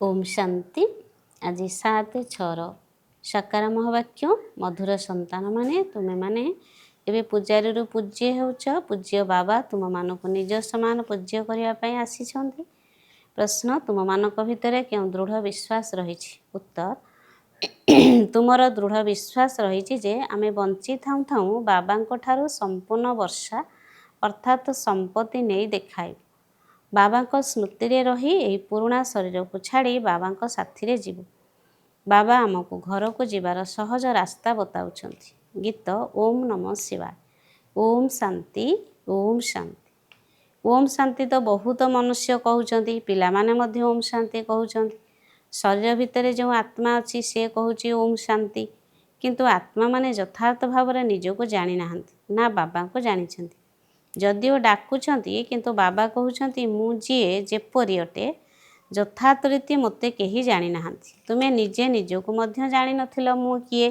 ओम शांति। आज 7/6 साकार महावाक्य मधुर संतान माने तुमे माने एबे पूजारी रु पूज्य होउछ। पूज्य बाबा तुम मानक निज समान पूज्य करिया पई आसीछन्ति। प्रश्न तुम मानक भितरे केउ दृढ़ विश्वास रहिछि। उत्तर तुमर दृढ़ विश्वास रहिछि जे आमे बंची थाउ थाउ बाबांको ठारू संपूर्ण वर्षा अर्थात संपत्ति नहीं देखाइबु। बाबांको स्मृति रे रही एही पुराणा शरीर को छाड़ी बाबांको साथी रे जीवु। बाबा आमको घर को जीवार सहज रास्ता बताउछन्ति। गीत ओम नमः शिवाय। ओम शांति ओम शांति। ओम शांति तो बहुत मनुष्य कहउछन्ति, पिला माने मध्य ओम शांति कहउछन्ति। शरीर भितरे जो आत्मा अछि से कहउछि ओम शांति, किंतु आत्मा माने यथार्थ भाव निजको जानि नाहंति ना बाबा को जानिछन्ति। जदिओ डाकुछन्ति किंतु बाबा कहउछन्ति मु जीए जेपरि अटे यथार्थ रीति मते केही जानि नाहंति। तुमे निजे निजको मध्य जानि नथिल मु किए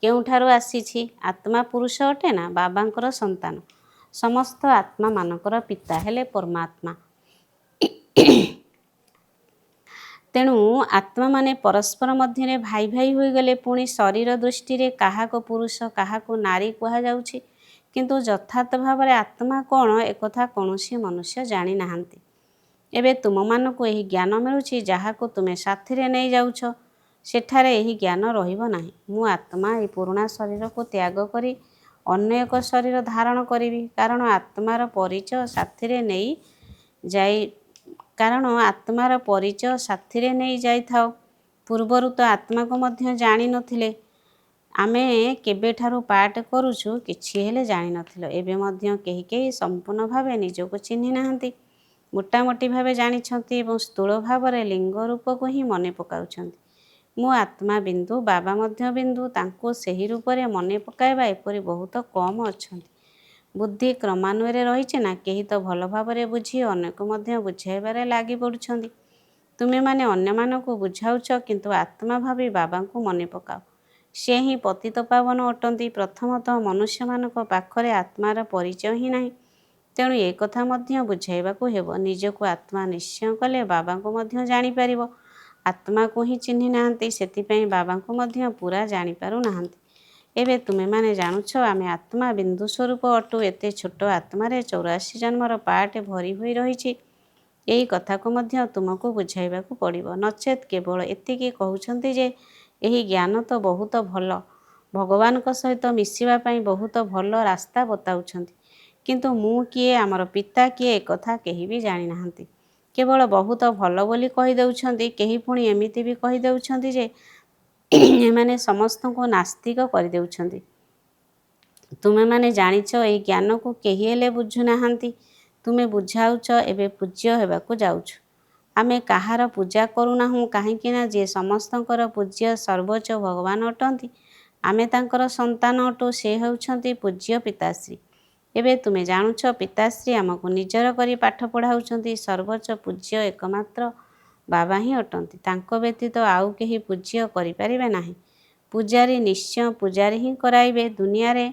केउठारु आसीछि। आत्मा पुरुष अटे ना बाबांकर संतान। समस्त आत्मा मानकर पिता हेले परमात्मा। तेणु आत्मा माने परस्पर मध्य भाई भाई होई गले पुणी शरीर दृष्टि रे काहाको पुरुष काहाको नारी कहा जाउछि, किंतु यथार्थ भाव आत्मा कौन एकथा कौनसी मनुष्य जानि नाहंति। एबे तुम मानकु एही ज्ञान मिलुछि जहाको तुमे साथी रे नहीं जाउछ सेठारे एही ज्ञान रहिबो नाही। मु आत्मा ए पुराणा शरीर को त्याग करी अन्य एक शरीर धारण करिवि, कारण आत्मार परिचय साथी रे नहीं जाई आत्मार परिचय साथी रे नहीं जाई थाओ। पूर्वरु तो आत्मा को मध्य जानि नथिले। आमे केबे ठारू पाठ करूछु किछि हेले जानि नथिलो। एबे मध्य केही केही संपूर्ण भावे निजको चिन्हि नाहंती। मोटामोटी भावे जानिछन्ति एवं स्थूल भावरे लिंग रूप को ही मने पकाउछन्ति। मु आत्मा बिंदु बाबा मध्य बिंदु तांको सेही रूपरे मने पकाइबा एपरि बहुत कम अछन्ति। बुद्धि क्रमान्वये रहिছে ना केही तो भल भावरे बुझी अनेक मध्य बुझाइबारे लागि पडुछन्ति। तुमे माने अन्य मानको बुझाउछ किंतु आत्मा भावी बाबांको मने पकाओ। से ही पतित पावन अटंती। प्रथमतः मनुष्य मानक पाखरे आत्मार परिचय ही नाही। तेणु ए कथा मध्य बुझाइबाकू हेबो। निजको आत्मा निश्चय कले बाबांको मध्य जानि पारिबो। आत्मा को ही चिन्हि नाहंती, सेतिपई बाबांको मध्य पूरा जानि पारु नाहंती। एबे तुमे माने जानुछ आमे आत्मा बिंदु स्वरूप अटु। एते छोट आत्मारे 84 जन्मर पाठ भरी होई रहिछि। एही कथा को मध्य तुमको बुझाइबाकू पड़िबो। नचेत केवल एतिकी कहउछन्ति जे एही ज्ञान तो बहुत भल, भगवान को सहित मिसिबा पई बहुत भल रास्ता बताउछन्ति, किंतु मु किए आमर पिता किए एक कथा केही भी जानि नाहंती। केवल बहुत भल बोली कहि देउछन्ति। केही पुणी एमिति भी कहि देउछन्ति जे एमाने समस्त को नास्तिक करि देउछन्ति। तुमे माने जानिछ एही ज्ञान को केही हेले बुझु नाहंती। तुमे बुझाउछ एबे पूज्य हेबाकू जाउछ। आमे काहार पूजा करूनाहु काहींकिना जे समस्तंकर पूज्य सर्वोच्च भगवान अटंती। आमे तांकर संतान अटु। से हेउछन्ति पूज्य पिताश्री। एबे तुमे जानुछ पिताश्री आमको निजर करी पाठ पढ़ाउछन्ति। सर्वोच्च पूज्य एकमात्र बाबा ही अटंती। तांको व्यतीत आउ केही पूज्य करि पारिबे नाही। पूजारी निश्चय पूजारी ही कराइबे। दुनिया रे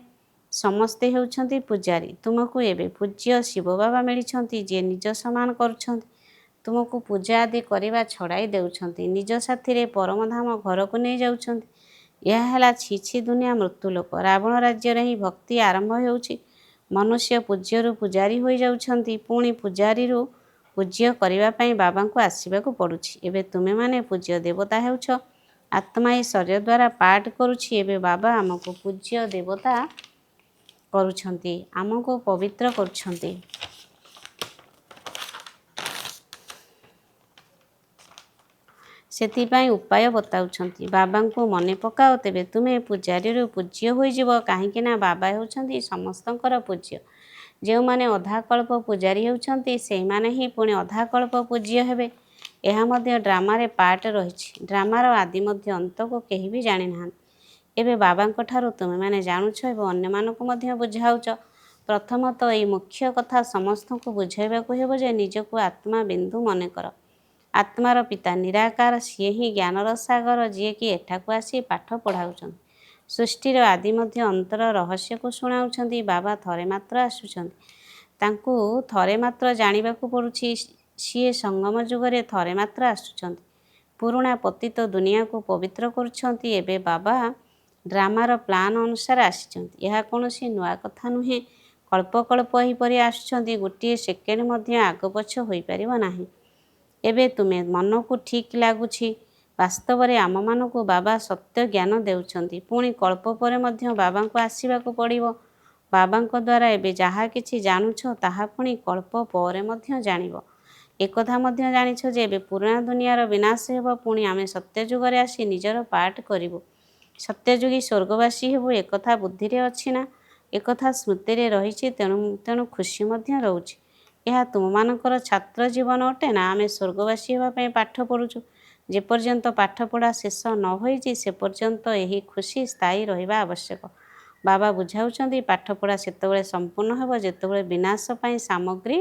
समस्ते हेउछन्ति पूजारी। तुमको एबे पूज्य शिव बाबा मिलिछन्ति जे निज समान करूछन्ति। तुमको पूजा आदि करिबा छड़ाई देउछन्ति। निज साथी रे परमधाम घर को नहीं जाउछन्ति। यह हैला छी दुनिया मृत्यु लोक। रावण राज्य रे ही भक्ति आरंभ हेउछि। मनुष्य पूज्य रु पूजारी होई जाउछन्ति। पुणी पूजारी रु पूज्य करिबा पई बाबा को आसीबाकू पडुछि। एबे तुमे माने पूज्य देवता हेउछ। आत्मा ए शरीर द्वारा पाठ करूछि। एबे बाबा आमको पूज्य देवता करूछन्ति, आमको पवित्र करूछन्ति। सेतिपई उपाय बताउछन्ति। बाबांको मने पकाओ तेबे तुमे पूजारी रु पूज्य होई जिवो। काहींकिना बाबा हेउछन्ति समस्तंकर पूज्य। जे माने अधाकल्प पूजारी हेउछन्ति सेही माने ही पुणे अधाकल्प पूज्य हेबे। एहा मध्य ड्रामा रे पार्ट रहिछि। ड्रामार आदि मध्य अंत को केही भी जानि नाहंति। एबे बाबांको ठारू तुमे माने जानुछ एबे अन्य मानको मध्य बुझाउछ। प्रथमतः एई मुख्य कथा समस्तंको बुझाइबाकू हेबो जे निजको आत्मा बिंदु मने कर। आत्मार पिता निराकार। सिए ही ज्ञानर सागर जिए कि एठाकू आसी पाठ पढ़ाउछन्ति। सृष्टिर आदि मध्य अंतर रहस्य को शुणाउछन्ति। बाबा थरे मात्र आसुछन्ति। तांकू थरे मात्र जानिबाकू पडुछि। सिए संगम जुगरे थरे मात्र आसुछन्ति। ପୁରୁଣା ପତିତ ଦୁନିଆକୁ ପବିତ୍ର କରୁଛନ୍ତି। ଏବେ ବାବା ଡ୍ରାମାର ପ୍ଲାନ୍ ଅନୁସାରେ ଆସିଛନ୍ତି। ଏହା କୌଣସି ନୂଆ କଥା ନୁହେଁ। କଳ୍ପ କଳ୍ପ ଏହିପରି ଆସୁଛନ୍ତି। ଗୋଟିଏ ସେକେଣ୍ଡ ମଧ୍ୟ ଆଗପଛ ହୋଇପାରିବ ନାହିଁ। ଏବେ ତୁମେ ମନକୁ ଠିକ୍ ଲାଗୁଛି। ବାସ୍ତବରେ ଆମମାନଙ୍କୁ ବାବା ସତ୍ୟ ଜ୍ଞାନ ଦେଉଛନ୍ତି। ପୁଣି କଳ୍ପ ପରେ ମଧ୍ୟ ବାବାଙ୍କୁ ଆସିବାକୁ ପଡ଼ିବ। ବାବାଙ୍କ ଦ୍ୱାରା ଏବେ ଯାହା କିଛି ଜାଣୁଛ ତାହା ପୁଣି କଳ୍ପ ପରେ ମଧ୍ୟ ଜାଣିବ। ଏକଥା ମଧ୍ୟ ଜାଣିଛ ଯେ ଏବେ ପୁରୁଣା ଦୁନିଆର ବିନାଶ ହେବ। ପୁଣି ଆମେ ସତ୍ୟଯୁଗରେ ଆସି ନିଜର ପାର୍ଟ କରିବୁ। ସତ୍ୟଯୁଗୀ ସ୍ୱର୍ଗବାସୀ ହେବୁ। ଏକଥା ବୁଦ୍ଧିରେ ଅଛି ନା? ଏକଥା ସ୍ମୃତିରେ ରହିଛି। ତେଣୁ ଖୁସି ମଧ୍ୟ ରହୁଛି। ଏହା ତୁମମାନଙ୍କର ଛାତ୍ର ଜୀବନ ଅଟେ ନା? ଆମେ ସ୍ୱର୍ଗବାସୀ ହେବା ପାଇଁ ପାଠ ପଢ଼ୁଛୁ। ଯେପର୍ଯ୍ୟନ୍ତ ପାଠପଢ଼ା ଶେଷ ନ ହୋଇଛି ସେ ପର୍ଯ୍ୟନ୍ତ ଏହି ଖୁସି ସ୍ଥାୟୀ ରହିବା ଆବଶ୍ୟକ। ବାବା ବୁଝାଉଛନ୍ତି ପାଠପଢ଼ା ସେତେବେଳେ ସମ୍ପୂର୍ଣ୍ଣ ହେବ ଯେତେବେଳେ ବିନାଶ ପାଇଁ ସାମଗ୍ରୀ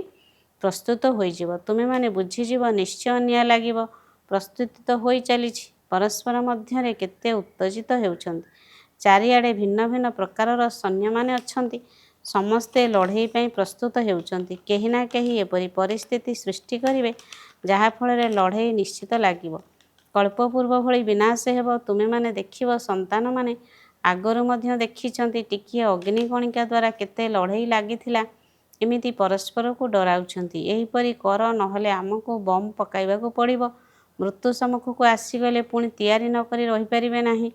ପ୍ରସ୍ତୁତ ହୋଇଯିବ। ତୁମେମାନେ ବୁଝିଯିବ ନିଶ୍ଚୟ ନିଆଁ ଲାଗିବ। ପ୍ରସ୍ତୁତି ତ ହୋଇ ଚାଲିଛି। ପରସ୍ପର ମଧ୍ୟରେ କେତେ ଉତ୍ତେଜିତ ହେଉଛନ୍ତି। ଚାରିଆଡ଼େ ଭିନ୍ନ ଭିନ୍ନ ପ୍ରକାରର ସୈନ୍ୟମାନେ ଅଛନ୍ତି। ସମସ୍ତେ ଲଢ଼େଇ ପାଇଁ ପ୍ରସ୍ତୁତ ହେଉଛନ୍ତି। କେହି ନା କେହି ଏପରି ପରିସ୍ଥିତି ସୃଷ୍ଟି କରିବେ ଯାହାଫଳରେ ଲଢ଼େଇ ନିଶ୍ଚିତ ଲାଗିବ। କଳ୍ପ ପୂର୍ବ ଭଳି ବିନାଶ ହେବ। ତୁମେମାନେ ଦେଖିବ ସନ୍ତାନମାନେ ଆଗରୁ ମଧ୍ୟ ଦେଖିଛନ୍ତି ଟିକିଏ ଅଗ୍ନିକଣିକା ଦ୍ୱାରା କେତେ ଲଢ଼େଇ ଲାଗିଥିଲା। ଏମିତି ପରସ୍ପରକୁ ଡରାଉଛନ୍ତି। ଏହିପରି କର ନହେଲେ ଆମକୁ ବମ୍ ପକାଇବାକୁ ପଡ଼ିବ। ମୃତ୍ୟୁ ସମ୍ମୁଖକୁ ଆସିଗଲେ ପୁଣି ତିଆରି ନ କରି ରହିପାରିବେ ନାହିଁ।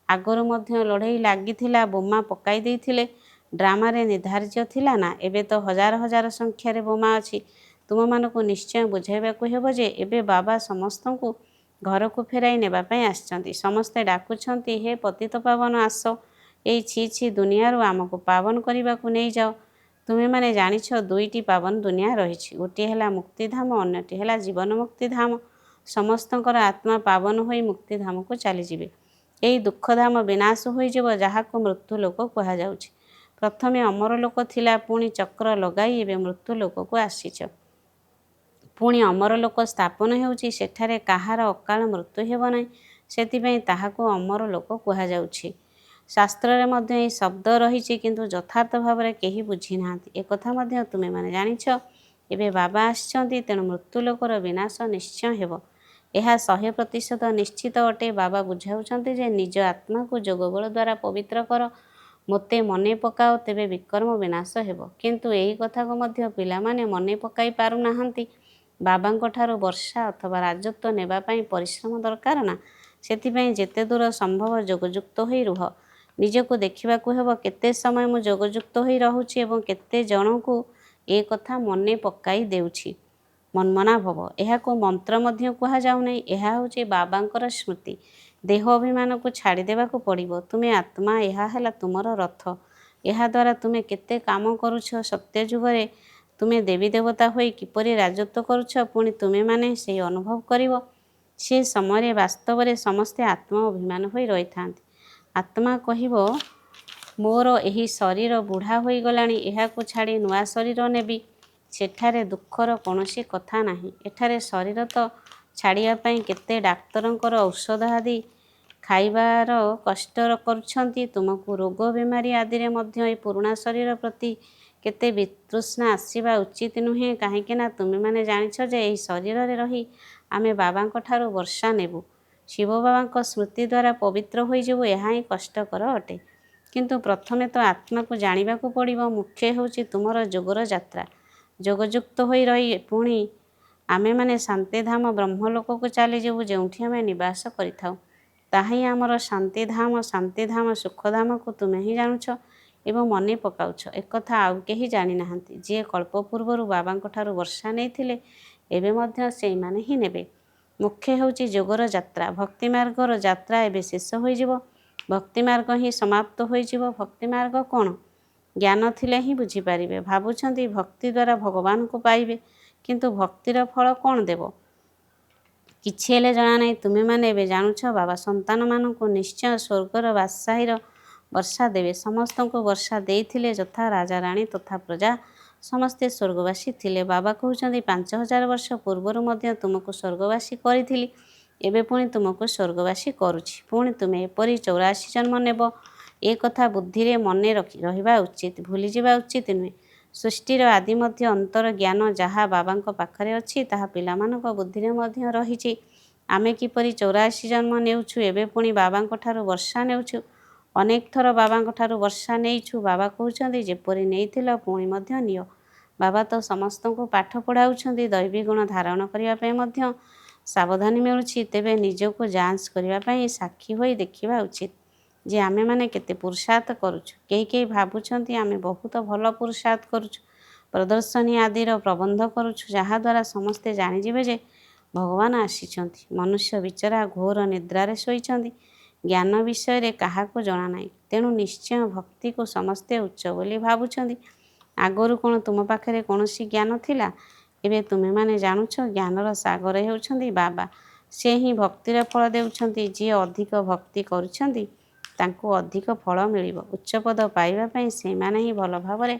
ଆଗରୁ ମଧ୍ୟ ଲଢ଼େଇ ଲାଗିଥିଲା। ବୋମା ପକାଇ ଦେଇଥିଲେ। ଡ୍ରାମାରେ ନିର୍ଦ୍ଧାର୍ଯ୍ୟ ଥିଲା ନା? ଏବେ ତ ହଜାର ହଜାର ସଂଖ୍ୟାରେ ବୋମା ଅଛି। ତୁମମାନଙ୍କୁ ନିଶ୍ଚୟ ବୁଝାଇବାକୁ ହେବ ଯେ ଏବେ ବାବା ସମସ୍ତଙ୍କୁ ଘରକୁ ଫେରାଇ ନେବା ପାଇଁ ଆସିଛନ୍ତି। ସମସ୍ତେ ଡାକୁଛନ୍ତି ହେ ପତିତପାବନ ଆସ। ଏଇ ଛି ଛି ଦୁନିଆରୁ ଆମକୁ ପାବନ କରିବାକୁ ନେଇଯାଅ। ତୁମେମାନେ ଜାଣିଛ ଦୁଇଟି ପାବନ ଦୁନିଆ ରହିଛି। ଗୋଟିଏ ହେଲା ମୁକ୍ତିଧାମ, ଅନ୍ୟଟି ହେଲା ଜୀବନ ମୁକ୍ତିଧାମ। ସମସ୍ତଙ୍କର ଆତ୍ମା ପାବନ ହୋଇ ମୁକ୍ତିଧାମକୁ ଚାଲିଯିବେ। ଏହି ଦୁଃଖଧାମ ବିନାଶ ହୋଇଯିବ ଯାହାକୁ ମୃତ୍ୟୁ ଲୋକ କୁହାଯାଉଛି। ପ୍ରଥମେ ଅମର ଲୋକ ଥିଲା। ପୁଣି ଚକ୍ର ଲଗାଇ ଏବେ ମୃତ୍ୟୁ ଲୋକକୁ ଆସିଛ। ପୁଣି ଅମର ଲୋକ ସ୍ଥାପନ ହେଉଛି। ସେଠାରେ କାହାର ଅକାଳ ମୃତ୍ୟୁ ହେବ ନାହିଁ। ସେଥିପାଇଁ ତାହାକୁ ଅମର ଲୋକ କୁହାଯାଉଛି। ଶାସ୍ତ୍ରରେ ମଧ୍ୟ ଏହି ଶବ୍ଦ ରହିଛି କିନ୍ତୁ ଯଥାର୍ଥ ଭାବରେ କେହି ବୁଝିନାହାନ୍ତି। ଏକଥା ମଧ୍ୟ ତୁମେମାନେ ଜାଣିଛ। ଏବେ ବାବା ଆସିଛନ୍ତି ତେଣୁ ମୃତ୍ୟୁ ଲୋକର ବିନାଶ ନିଶ୍ଚୟ ହେବ। ଏହା 100% ନିଶ୍ଚିତ ଅଟେ। ବାବା ବୁଝାଉଛନ୍ତି ଯେ ନିଜ ଆତ୍ମାକୁ ଯୋଗବଳ ଦ୍ୱାରା ପବିତ୍ର କର। ମୋତେ ମନେ ପକାଅ ତେବେ ବିକର୍ମ ବିନାଶ ହେବ। କିନ୍ତୁ ଏହି କଥାକୁ ମଧ୍ୟ ପିଲାମାନେ ମନେ ପକାଇ ପାରୁନାହାନ୍ତି। ବାବାଙ୍କଠାରୁ ବର୍ଷା ଅଥବା ରାଜତ୍ୱ ନେବା ପାଇଁ ପରିଶ୍ରମ ଦରକାର ନା? ସେଥିପାଇଁ ଯେତେ ଦୂର ସମ୍ଭବ ଯୋଗଯୁକ୍ତ ହୋଇ ରୁହ। ନିଜକୁ ଦେଖିବାକୁ ହେବ କେତେ ସମୟ ମୁଁ ଯୋଗଯୁକ୍ତ ହୋଇ ରହୁଛି ଏବଂ କେତେ ଜଣଙ୍କୁ ଏ କଥା ମନେ ପକାଇ ଦେଉଛି। ମନ୍ମନା ଭବ। ଏହାକୁ ମନ୍ତ୍ର ମଧ୍ୟ କୁହାଯାଉନାହିଁ। ଏହା ହେଉଛି ବାବାଙ୍କର ସ୍ମୃତି। ଦେହ ଅଭିମାନକୁ ଛାଡ଼ିଦେବାକୁ ପଡ଼ିବ। ତୁମେ ଆତ୍ମା। ଏହା ହେଲା ତୁମର ରଥ। ଏହାଦ୍ୱାରା ତୁମେ କେତେ କାମ କରୁଛ। ସତ୍ୟଯୁଗରେ ତୁମେ ଦେବୀ ଦେବତା ହୋଇ କିପରି ରାଜତ୍ୱ କରୁଛ ପୁଣି ତୁମେମାନେ ସେହି ଅନୁଭବ କରିବ। ସେ ସମୟରେ ବାସ୍ତବରେ ସମସ୍ତେ ଆତ୍ମା ଅଭିମାନ ହୋଇ ରହିଥାନ୍ତି। ଆତ୍ମା କହିବ ମୋର ଏହି ଶରୀର ବୁଢ଼ା ହୋଇଗଲାଣି। ଏହାକୁ ଛାଡ଼ି ନୂଆ ଶରୀର ନେବି। ସେଠାରେ ଦୁଃଖର କୌଣସି କଥା ନାହିଁ। ଏଠାରେ ଶରୀର ତ ଛାଡ଼ିବା ପାଇଁ କେତେ ଡାକ୍ତରଙ୍କର ଔଷଧ ଆଦି ଖାଇବାର କଷ୍ଟ କରୁଛନ୍ତି। ତୁମକୁ ରୋଗ ବେମାରୀ ଆଦିରେ ମଧ୍ୟ ଏହି ପୁରୁଣା ଶରୀର ପ୍ରତି କେତେ ବିତୃଷ୍ଣା ଆସିବା ଉଚିତ ନୁହେଁ। କାହିଁକିନା ତୁମେମାନେ ଜାଣିଛ ଯେ ଏହି ଶରୀରରେ ରହି ଆମେ ବାବାଙ୍କ ଠାରୁ ବର୍ଷା ନେବୁ। ଶିବ ବାବାଙ୍କ ସ୍ମୃତି ଦ୍ୱାରା ପବିତ୍ର ହୋଇଯିବୁ। ଏହା ହିଁ କଷ୍ଟକର ଅଟେ। କିନ୍ତୁ ପ୍ରଥମେ ତ ଆତ୍ମାକୁ ଜାଣିବାକୁ ପଡ଼ିବ। ମୁଖ୍ୟ ହେଉଛି ତୁମର ଯୋଗର ଯାତ୍ରା। ଯୋଗଯୁକ୍ତ ହୋଇ ରହି ପୁଣି ଆମେମାନେ ଶାନ୍ତିଧାମ ବ୍ରହ୍ମଲୋକକୁ ଚାଲିଯିବୁ ଯେଉଁଠି ଆମେ ନିବାସ କରିଥାଉ। ତାହା ହିଁ ଆମର ଶାନ୍ତିଧାମ। ଶାନ୍ତିଧାମ ସୁଖଧାମକୁ ତୁମେ ହିଁ ଜାଣୁଛ ଏବଂ ମନେ ପକାଉଛ। ଏକଥା ଆଉ କେହି ଜାଣିନାହାନ୍ତି। ଯିଏ କଳ୍ପ ପୂର୍ବରୁ ବାବାଙ୍କ ଠାରୁ ବର୍ଷା ନେଇଥିଲେ ଏବେ ମଧ୍ୟ ସେଇମାନେ ହିଁ ନେବେ। ମୁଖ୍ୟ ହେଉଛି ଯୋଗର ଯାତ୍ରା। ଭକ୍ତିମାର୍ଗର ଯାତ୍ରା ଏବେ ଶେଷ ହୋଇଯିବ। ଭକ୍ତିମାର୍ଗ ହିଁ ସମାପ୍ତ ହୋଇଯିବ। ଭକ୍ତିମାର୍ଗ କ'ଣ? ଜ୍ଞାନ ଥିଲେ ହିଁ ବୁଝିପାରିବେ। ଭାବୁଛନ୍ତି ଭକ୍ତି ଦ୍ୱାରା ଭଗବାନଙ୍କୁ ପାଇବେ। କିନ୍ତୁ ଭକ୍ତିର ଫଳ କ'ଣ ଦେବ? କିଛି ହେଲେ ଜଣା ନାହିଁ। ତୁମେମାନେ ଏବେ ଜାଣୁଛ ବାବା ସନ୍ତାନମାନଙ୍କୁ ନିଶ୍ଚୟ ସ୍ୱର୍ଗର ବାଦଶାହୀର ବର୍ଷା ଦେବେ। ସମସ୍ତଙ୍କୁ ବର୍ଷା ଦେଇଥିଲେ ଯଥା ରାଜା ରାଣୀ ତଥା ପ୍ରଜା ସମସ୍ତେ ସ୍ୱର୍ଗବାସୀ ଥିଲେ। ବାବା କହୁଛନ୍ତି 5000 ବର୍ଷ ପୂର୍ବରୁ ମଧ୍ୟ ତୁମକୁ ସ୍ୱର୍ଗବାସୀ କରିଥିଲି। ଏବେ ପୁଣି ତୁମକୁ ସ୍ୱର୍ଗବାସୀ କରୁଛି। ପୁଣି ତୁମେ ଏପରି 84 ଜନ୍ମ ନେବ। ଏ କଥା ବୁଦ୍ଧିରେ ମନେ ରହିବା ଉଚିତ। ଭୁଲିଯିବା ଉଚିତ ନୁହେଁ। ସୃଷ୍ଟିର ଆଦି ମଧ୍ୟ ଅନ୍ତର ଜ୍ଞାନ ଯାହା ବାବାଙ୍କ ପାଖରେ ଅଛି ତାହା ପିଲାମାନଙ୍କ ବୁଦ୍ଧିରେ ମଧ୍ୟ ରହିଛି। ଆମେ କିପରି 84 ଜନ୍ମ ନେଉଛୁ, ଏବେ ପୁଣି ବାବାଙ୍କ ଠାରୁ ବର୍ଷା ନେଉଛୁ। ଅନେକ ଥର ବାବାଙ୍କ ଠାରୁ ବର୍ଷା ନେଇଛୁ। ବାବା କହୁଛନ୍ତି ଯେପରି ନେଇଥିଲ ପୁଣି ମଧ୍ୟ ନିଅ। ବାବା ତ ସମସ୍ତଙ୍କୁ ପାଠ ପଢ଼ାଉଛନ୍ତି। ଦୈବୀ ଗୁଣ ଧାରଣ କରିବା ପାଇଁ ମଧ୍ୟ ସାବଧାନୀ ମିଳୁଛି। ତେବେ ନିଜକୁ ଯାଞ୍ଚ କରିବା ପାଇଁ ସାକ୍ଷୀ ହୋଇ ଦେଖିବା ଉଚିତ ଯେ ଆମେମାନେ କେତେ ପୁରୁଷାର୍ଥ କରୁଛୁ। କେହି କେହି ଭାବୁଛନ୍ତି ଆମେ ବହୁତ ଭଲ ପୁରୁଷାର୍ଥ କରୁଛୁ, ପ୍ରଦର୍ଶନୀ ଆଦିର ପ୍ରବନ୍ଧ କରୁଛୁ, ଯାହାଦ୍ୱାରା ସମସ୍ତେ ଜାଣିଯିବେ ଯେ ଭଗବାନ ଆସିଛନ୍ତି। ମନୁଷ୍ୟ ବିଚରା ଘୋର ନିଦ୍ରାରେ ଶୋଇଛନ୍ତି। ଜ୍ଞାନ ବିଷୟରେ କାହାକୁ ଜଣାନାହିଁ। ତେଣୁ ନିଶ୍ଚୟ ଭକ୍ତିକୁ ସମସ୍ତେ ଉଚ୍ଚ ବୋଲି ଭାବୁଛନ୍ତି। ଆଗରୁ କ'ଣ ତୁମ ପାଖରେ କୌଣସି ଜ୍ଞାନ ଥିଲା? ଏବେ ତୁମେମାନେ ଜାଣୁଛ ଜ୍ଞାନର ସାଗର ହେଉଛନ୍ତି ବାବା। ସେ ହିଁ ଭକ୍ତିର ଫଳ ଦେଉଛନ୍ତି। ଯିଏ ଅଧିକ ଭକ୍ତି କରୁଛନ୍ତି ତାଙ୍କୁ ଅଧିକ ଫଳ ମିଳିବ। ଉଚ୍ଚପଦ ପାଇବା ପାଇଁ ସେମାନେ ହିଁ ଭଲ ଭାବରେ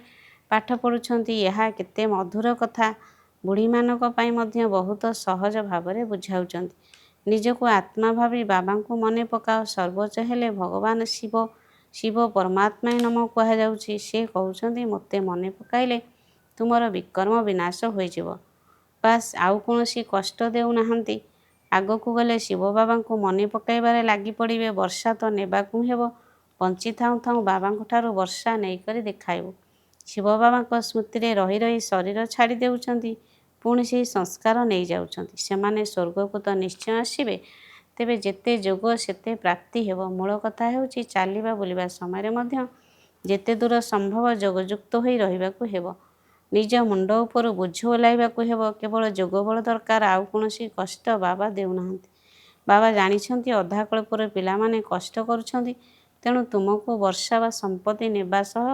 ପାଠ ପଢ଼ୁଛନ୍ତି। ଏହା କେତେ ମଧୁର କଥା। ବୁଢ଼ୀମାନଙ୍କ ପାଇଁ ମଧ୍ୟ ବହୁତ ସହଜ ଭାବରେ ବୁଝାଉଛନ୍ତି। ନିଜକୁ ଆତ୍ମା ଭାବି ବାବାଙ୍କୁ ମନେ ପକାଅ। ସର୍ବୋଚ୍ଚ ହେଲେ ଭଗବାନ ଶିବ। ଶିବ ପରମାତ୍ମା ନମଃ କୁହାଯାଉଛି। ସେ କହୁଛନ୍ତି ମୋତେ ମନେ ପକାଇଲେ ତୁମର ବିକର୍ମ ବିନାଶ ହୋଇଯିବ। ବାସ୍, ଆଉ କୌଣସି କଷ୍ଟ ଦେଉନାହାନ୍ତି। ଆଗକୁ ଗଲେ ଶିବ ବାବାଙ୍କୁ ମନେ ପକାଇବାରେ ଲାଗି ପଡ଼ିବେ। ବର୍ଷା ତ ନେବାକୁ ହେବ। ବଞ୍ଚି ଥାଉଁ ଥାଉଁ ବାବାଙ୍କ ଠାରୁ ବର୍ଷା ନେଇକରି ଦେଖାଇବୁ। ଶିବ ବାବାଙ୍କ ସ୍ମୃତିରେ ରହି ରହି ଶରୀର ଛାଡ଼ି ଦେଉଛନ୍ତି, ପୁଣି ସେହି ସଂସ୍କାର ନେଇଯାଉଛନ୍ତି। ସେମାନେ ସ୍ୱର୍ଗକୁ ତ ନିଶ୍ଚୟ ଆସିବେ। ତେବେ ଯେତେ ଯୋଗ ସେତେ ପ୍ରାପ୍ତି ହେବ। ମୂଳ କଥା ହେଉଛି ଚାଲିବା ବୁଲିବା ସମୟରେ ମଧ୍ୟ ଯେତେ ଦୂର ସମ୍ଭବ ଯୋଗଯୁକ୍ତ ହୋଇ ରହିବାକୁ ହେବ। ନିଜ ମୁଣ୍ଡ ଉପରୁ ବୋଝ ଓହ୍ଲାଇବାକୁ ହେବ। କେବଳ ଯୋଗବଳ ଦରକାର, ଆଉ କୌଣସି କଷ୍ଟ ବାବା ଦେଉନାହାନ୍ତି। ବାବା ଜାଣିଛନ୍ତି ଅଧା କଳ୍ପର ପିଲାମାନେ କଷ୍ଟ କରୁଛନ୍ତି। ତେଣୁ ତୁମକୁ ବର୍ଷା ବା ସମ୍ପତ୍ତି ନେବା ସହ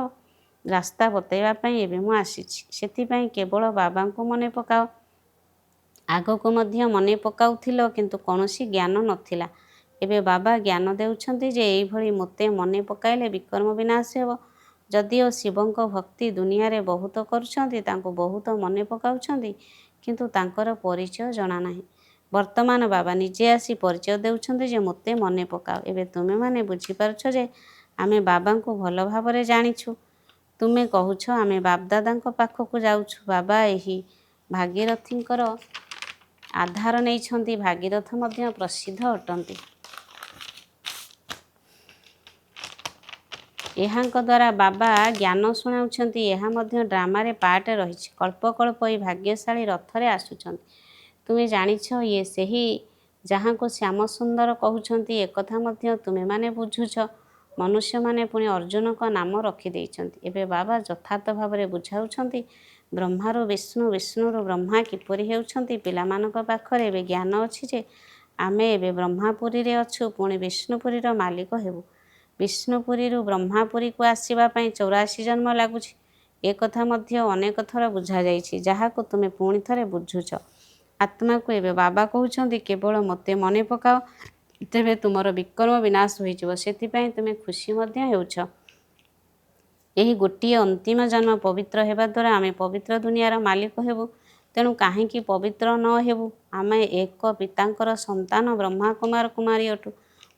ରାସ୍ତା ବତାଇବା ପାଇଁ ଏବେ ମୁଁ ଆସିଛି। ସେଥିପାଇଁ କେବଳ ବାବାଙ୍କୁ ମନେ ପକାଅ। ଆଗକୁ ମଧ୍ୟ ମନେ ପକାଉଥିଲ, କିନ୍ତୁ କୌଣସି ଜ୍ଞାନ ନଥିଲା। ଏବେ ବାବା ଜ୍ଞାନ ଦେଉଛନ୍ତି ଯେ ଏଇଭଳି ମୋତେ ମନେ ପକାଇଲେ ବିକର୍ମ ବିନାଶ ହେବ। ଯଦିଓ ଶିବଙ୍କ ଭକ୍ତି ଦୁନିଆରେ ବହୁତ କରୁଛନ୍ତି, ତାଙ୍କୁ ବହୁତ ମନେ ପକାଉଛନ୍ତି, କିନ୍ତୁ ତାଙ୍କର ପରିଚୟ ଜଣାନାହିଁ। ବର୍ତ୍ତମାନ ବାବା ନିଜେ ଆସି ପରିଚୟ ଦେଉଛନ୍ତି ଯେ ମୋତେ ମନେ ପକାଅ। ଏବେ ତୁମେମାନେ ବୁଝିପାରୁଛ ଯେ ଆମେ ବାବାଙ୍କୁ ଭଲ ଭାବରେ ଜାଣିଛୁ। ତୁମେ କହୁଛ ଆମେ ବାପଦାଦାଙ୍କ ପାଖକୁ ଯାଉଛୁ। ବାବା ଏହି ଭାଗୀରଥୀଙ୍କର ଆଧାର ନେଇଛନ୍ତି। ଭାଗୀରଥ ମଧ୍ୟ ପ୍ରସିଦ୍ଧ ଅଟନ୍ତି। ଏହାଙ୍କ ଦ୍ୱାରା ବାବା ଜ୍ଞାନ ଶୁଣାଉଛନ୍ତି। ଏହା ମଧ୍ୟ ଡ୍ରାମାରେ ପାର୍ଟ ରହିଛି। କଳ୍ପ କଳ୍ପ ଏହି ଭାଗ୍ୟଶାଳୀ ରଥରେ ଆସୁଛନ୍ତି। ତୁମେ ଜାଣିଛ ଇଏ ସେହି ଯାହାଙ୍କୁ ଶ୍ୟାମସୁନ୍ଦର କହୁଛନ୍ତି। ଏକଥା ମଧ୍ୟ ତୁମେମାନେ ବୁଝୁଛ। ମନୁଷ୍ୟମାନେ ପୁଣି ଅର୍ଜୁନଙ୍କ ନାମ ରଖିଦେଇଛନ୍ତି। ଏବେ ବାବା ଯଥାର୍ଥ ଭାବରେ ବୁଝାଉଛନ୍ତି ବ୍ରହ୍ମାରୁ ବିଷ୍ଣୁ, ବିଷ୍ଣୁରୁ ବ୍ରହ୍ମା କିପରି ହେଉଛନ୍ତି। ପିଲାମାନଙ୍କ ପାଖରେ ଏବେ ଜ୍ଞାନ ଅଛି ଯେ ଆମେ ଏବେ ବ୍ରହ୍ମାପୁରୀରେ ଅଛୁ, ପୁଣି ବିଷ୍ଣୁପୁରୀର ମାଲିକ ହେବୁ। ବିଷ୍ଣୁପୁରୀରୁ ବ୍ରହ୍ମାପୁରୀକୁ ଆସିବା ପାଇଁ 84 ଜନ୍ମ ଲାଗୁଛି। ଏକଥା ମଧ୍ୟ ଅନେକ ଥର ବୁଝାଯାଇଛି, ଯାହାକୁ ତୁମେ ପୁଣି ଥରେ ବୁଝୁଛ। ଆତ୍ମାକୁ ଏବେ ବାବା କହୁଛନ୍ତି କେବଳ ମୋତେ ମନେ ପକାଅ, ତେବେ ତୁମର ବିକର୍ମ ବିନାଶ ହୋଇଯିବ। ସେଥିପାଇଁ ତୁମେ ଖୁସି ମଧ୍ୟ ହେଉଛ। ଏହି ଗୋଟିଏ ଅନ୍ତିମ ଜନ୍ମ ପବିତ୍ର ହେବା ଦ୍ୱାରା ଆମେ ପବିତ୍ର ଦୁନିଆର ମାଲିକ ହେବୁ। ତେଣୁ କାହିଁକି ପବିତ୍ର ନ ହେବୁ? ଆମେ ଏକ ପିତାଙ୍କର ସନ୍ତାନ, ବ୍ରହ୍ମା କୁମାର କୁମାରୀ ଅଟୁ।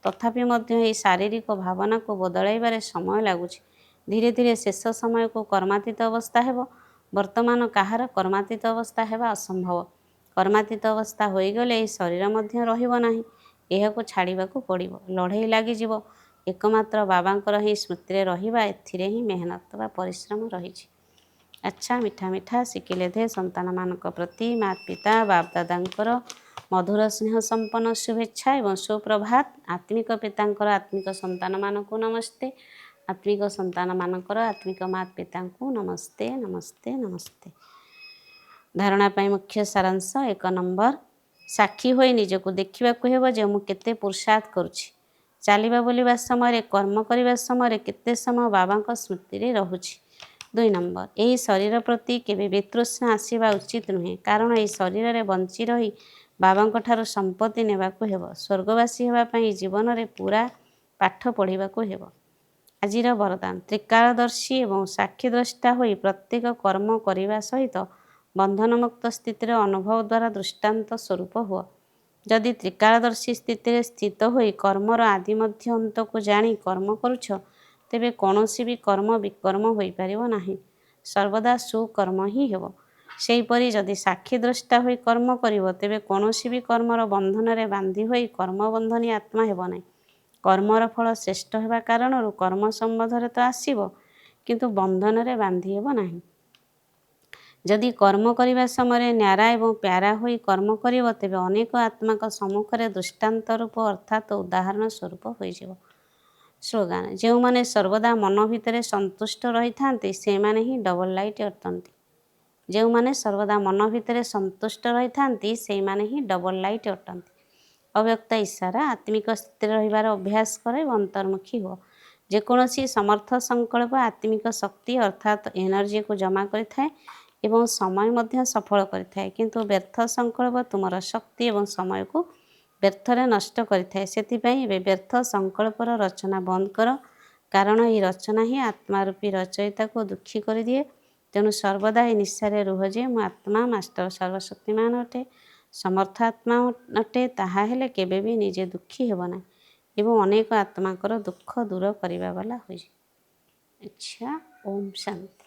ତଥାପି ମଧ୍ୟ ଏହି ଶାରୀରିକ ଭାବନାକୁ ବଦଳାଇବାରେ ସମୟ ଲାଗୁଛି। ଧୀରେ ଧୀରେ ଶେଷ ସମୟକୁ କର୍ମାତୀତ ଅବସ୍ଥା ହେବ। ବର୍ତ୍ତମାନ କାହାର କର୍ମାତୀତ ଅବସ୍ଥା ହେବା ଅସମ୍ଭବ। କର୍ମାତୀତ ଅବସ୍ଥା ହୋଇଗଲେ ଏହି ଶରୀର ମଧ୍ୟ ରହିବ ନାହିଁ। ଏହାକୁ ଛାଡ଼ିବାକୁ ପଡ଼ିବ। ଲଢ଼େଇ ଲାଗିଯିବ। ଏକମାତ୍ର ବାବାଙ୍କର ହିଁ ସ୍ମୃତିରେ ରହିବା, ଏଥିରେ ହିଁ ମେହନତ ବା ପରିଶ୍ରମ ରହିଛି। ଆଚ୍ଛା, ମିଠା ମିଠା ଶିଖିଲେ ଦେ ସନ୍ତାନମାନଙ୍କ ପ୍ରତି ମାତା ପିତା ବାପଦାଦାଙ୍କର ମଧୁର ସ୍ନେହ ସମ୍ପନ୍ନ ଶୁଭେଚ୍ଛା ଏବଂ ସୁପ୍ରଭାତ। ଆତ୍ମିକ ପିତାଙ୍କର ଆତ୍ମିକ ସନ୍ତାନମାନଙ୍କୁ ନମସ୍ତେ। ଆତ୍ମିକ ସନ୍ତାନମାନଙ୍କର ଆତ୍ମିକ ମାତା ପିତାଙ୍କୁ ନମସ୍ତେ ନମସ୍ତେ ନମସ୍ତେ। ଧାରଣା ପାଇଁ ମୁଖ୍ୟ ସାରାଂଶ 1 ନମ୍ବର, ସାକ୍ଷୀ ହୋଇ ନିଜକୁ ଦେଖିବାକୁ ହେବ ଯେ ମୁଁ କେତେ ପୁରୁଷାର୍ଥ କରୁଛି। ଚାଲିବା ବୁଲିବା ସମୟରେ, କର୍ମ କରିବା ସମୟରେ କେତେ ସମୟ ବାବାଙ୍କ ସ୍ମୃତିରେ ରହୁଛି। 2 ନମ୍ବର, ଏହି ଶରୀର ପ୍ରତି କେବେ ବିତୃଷ୍ଣା ଆସିବା ଉଚିତ ନୁହେଁ, କାରଣ ଏହି ଶରୀରରେ ବଞ୍ଚି ରହି ବାବାଙ୍କ ଠାରୁ ସମ୍ପତ୍ତି ନେବାକୁ ହେବ। ସ୍ୱର୍ଗବାସୀ ହେବା ପାଇଁ ଜୀବନରେ ପୁରା ପାଠ ପଢ଼ିବାକୁ ହେବ। ଆଜିର ବରଦାନ, ତ୍ରିକାଳଦର୍ଶୀ ଏବଂ ସାକ୍ଷୀଦ୍ରଷ୍ଟା ହୋଇ ପ୍ରତ୍ୟେକ କର୍ମ କରିବା ସହିତ ବନ୍ଧନମୁକ୍ତ ସ୍ଥିତିର ଅନୁଭବ ଦ୍ୱାରା ଦୃଷ୍ଟାନ୍ତ ସ୍ୱରୂପ ହୁଅ। ଯଦି ତ୍ରିକାଳଦର୍ଶୀ ସ୍ଥିତିରେ ସ୍ଥିତ ହୋଇ କର୍ମର ଆଦି ମଧ୍ୟ ଅନ୍ତକୁ ଜାଣି କର୍ମ କରୁଛ, ତେବେ କୌଣସି ବି କର୍ମ ବିକର୍ମ ହୋଇପାରିବ ନାହିଁ। ସର୍ବଦା ସୁକର୍ମ ହିଁ ହେବ। ସେହିପରି ଯଦି ସାକ୍ଷୀ ଦ୍ରଷ୍ଟା ହୋଇ କର୍ମ କରିବ ତେବେ କୌଣସି ବି କର୍ମର ବନ୍ଧନରେ ବାନ୍ଧି ହୋଇ କର୍ମବନ୍ଧନୀ ଆତ୍ମା ହେବ ନାହିଁ। କର୍ମର ଫଳ ଶ୍ରେଷ୍ଠ ହେବା କାରଣରୁ କର୍ମ ସମ୍ବନ୍ଧରେ ତ ଆସିବ, କିନ୍ତୁ ବନ୍ଧନରେ ବାନ୍ଧି ହେବ ନାହିଁ। ଯଦି କର୍ମ କରିବା ସମୟରେ ନ୍ୟାରା ଏବଂ ପ୍ୟାରା ହୋଇ କର୍ମ କରିବ ତେବେ ଅନେକ ଆତ୍ମାଙ୍କ ସମ୍ମୁଖରେ ଦୃଷ୍ଟାନ୍ତ ରୂପ ଅର୍ଥାତ୍ ଉଦାହରଣ ସ୍ୱରୂପ ହୋଇଯିବ। ସ୍ଲୋଗାନ: ଯେଉଁମାନେ ସର୍ବଦା ମନ ଭିତରେ ସନ୍ତୁଷ୍ଟ ରହିଥାନ୍ତି ସେମାନେ ହିଁ ଡବଲ ଲାଇଟ୍ ଅଟନ୍ତି। ଯେଉଁମାନେ ସର୍ବଦା ମନ ଭିତରେ ସନ୍ତୁଷ୍ଟ ରହିଥାନ୍ତି ସେଇମାନେ ହିଁ ଡବଲ ଲାଇଟ୍ ଅଟନ୍ତି। ଅବ୍ୟକ୍ତ ଇଶାରା: ଆତ୍ମିକ ସ୍ଥିତିରେ ରହିବାର ଅଭ୍ୟାସ କର ଏବଂ ଅନ୍ତର୍ମୁଖୀ ହୁଅ। ଯେକୌଣସି ସମର୍ଥ ସଂକଳ୍ପ ଆତ୍ମିକ ଶକ୍ତି ଅର୍ଥାତ୍ ଏନର୍ଜିକୁ ଜମା କରିଥାଏ ଏବଂ ସମୟ ମଧ୍ୟ ସଫଳ କରିଥାଏ, କିନ୍ତୁ ବ୍ୟର୍ଥ ସଂକଳ୍ପ ତୁମର ଶକ୍ତି ଏବଂ ସମୟକୁ ବ୍ୟର୍ଥରେ ନଷ୍ଟ କରିଥାଏ। ସେଥିପାଇଁ ଏବେ ବ୍ୟର୍ଥ ସଂକଳ୍ପର ରଚନା ବନ୍ଦ କର, କାରଣ ଏହି ରଚନା ହିଁ ଆତ୍ମା ରୂପୀ ରଚୟିତାକୁ ଦୁଃଖୀ କରିଦିଏ। ତେଣୁ ସର୍ବଦା ଏହି ନିଶାରେ ରୁହ ଯେ ମୁଁ ଆତ୍ମା, ମାଷ୍ଟର ସର୍ବଶକ୍ତିମାନ ଅଟେ, ସମର୍ଥ ଆତ୍ମା ଅଟେ। ତାହା ହେଲେ କେବେ ବି ନିଜେ ଦୁଃଖୀ ହେବ ନାହିଁ ଏବଂ ଅନେକ ଆତ୍ମାଙ୍କର ଦୁଃଖ ଦୂର କରିବା ବାଲା ହୋଇଯିବ। ଆଚ୍ଛା, ଓମ୍ ଶାନ୍ତି।